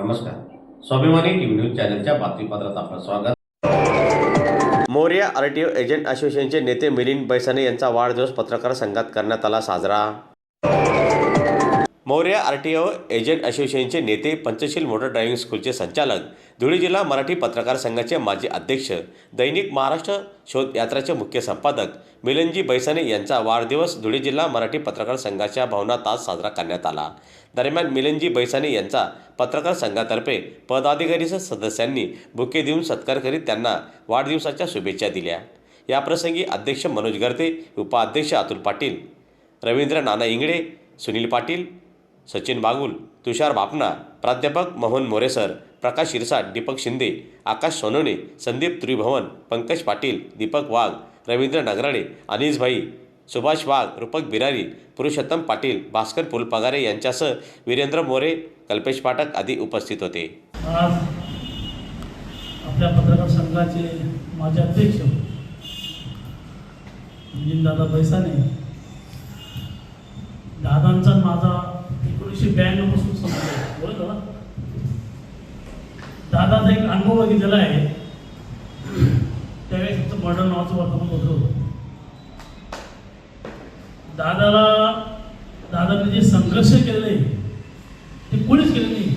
नमस्कार, स्वाभिमानी TV news चॅनलच्या बातमीपत्रात आपलं स्वागत। मोरया आरटीओ एजंट असोसिएशनचे नेते मिलिंद बैसाने यांचा वाढदिवस पत्रकार संघात करण्यात आला साजरा। मोरया आरटीओ एजंट असोसिएशनचे नेते, पंचशील मोटर ड्रायव्हिंग स्कूलचे संचालक, धुळे जिल्हा मराठी पत्रकार संघाचे माजी अध्यक्ष, दैनिक महाराष्ट्र शोध यात्राचे मुख्य संपादक मिलिंदजी बैसाने यांचा वाढदिवस धुळे जिल्हा मराठी पत्रकार संघाच्या भवनात आज साजरा करण्यात आला। दरम्यान मिलिंदजी बैसाने यांचा पत्रकार संघातर्फे पदाधिकारी सदस्यांनी बुके देऊन सत्कार करीत त्यांना वाढदिवसाच्या शुभेच्छा दिल्या। याप्रसंगी अध्यक्ष मनोज गर्ते, उपाध्यक्ष अतुल पाटील, रवींद्र नाना इंगळे, सुनील पाटील, सचिन बागुल, तुषार बापना, प्राध्यापक मोहन मोरेसर, प्रकाश शिरसाट, दीपक शिंदे, आकाश सोनवणे, संदीप त्रिभुवन, पंकज पाटील, दीपक वाघ, रवींद्र नगराळे, अनिस भाई, सुभाष वाघ, रूपक बिरारी, पुरुषोत्तम पाटील, भास्कर फुलपगारे यांच्यासह वीरेंद्र मोरे, कल्पेश पाठक आदी उपस्थित होते। आज आपल्या पत्रकार संघाचे माजी अध्यक्ष मिलिंददादा बैसाने, दादांचा माझा 1992 पासून संबंध बरोबर ना। दादाचा एक अनुभव बघितलेला आहे, त्यावेळेस तुमचं मॉडर्न नावाचं वर्तमान होतं। दादाने जे संघर्ष केलेले ते कोणीच केले नाही।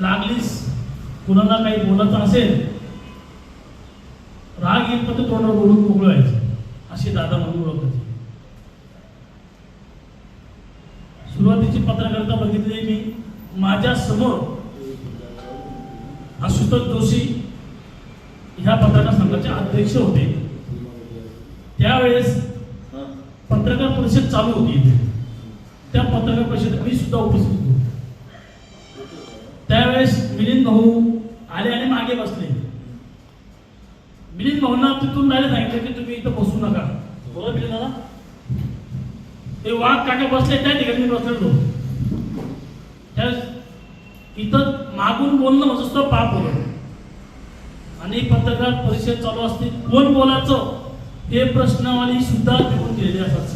लागलीच कुणाला काही बोलायचं असेल, राग येईल पण ते तोंडावर बोलून मोकळं व्हायचं, अशी दादा म्हणून ओळखायचे। सुरुवातीची पत्रकारिता बघितली मी, माझ्या समोर आशुतोष जोशी ह्या पत्रकार संघाचे अध्यक्ष होते। त्यावेळेस पत्रकार परिषद चालू होती, त्या पत्रकार परिषदेत मी सुद्धा उपस्थित होतो। त्यावेळेस मिलिंद भाऊ आले आणि मागे बसले। मिलिंद भाऊंना तिथून डायरेक्ट सांगितलं की तुम्ही इथं बसू नका, बरोबर मिलिंद दादा? ते वाघ काका बसले त्या ठिकाणी मी बसलेलो। त्यावेळेस इथं मागून बोलणं म्हणजे पाप होतं, आणि पत्रकार परिषद चालू असते, कोण बोलायचं हे प्रश्नावली सुद्धा लिहून दिलेली असतात।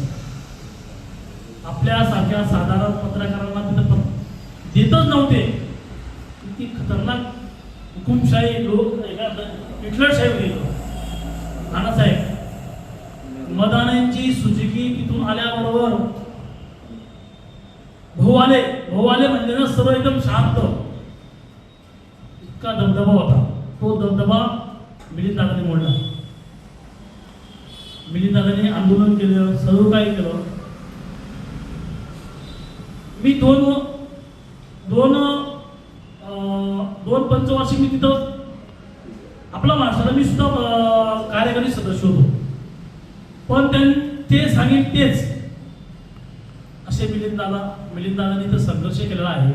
आपल्यासारख्या साधारण पत्रकारांना तिथं देतच नव्हते। किती खतरनाक हुकुमशाही लोक, हिटलरशाही होती। नानासाहेब मदानांची सुजुकी तिथून आल्याबरोबर भाऊ आले म्हणजे ना सर्व एकदम शांत, इतका दबदबा होता। तो दबदबा मिलिंददादांनी मोडला। मिलिंददादांनी आंदोलन केलं, सर्व काही केलं। मी दोन पंचवार्षिक मी तिथं आपला महाराष्ट्राला मी सुद्धा कार्यकारी सदस्य होतो, पण ते सांगेल तेच असे मिलिंददादांनी तर संघर्ष केलेला आहे।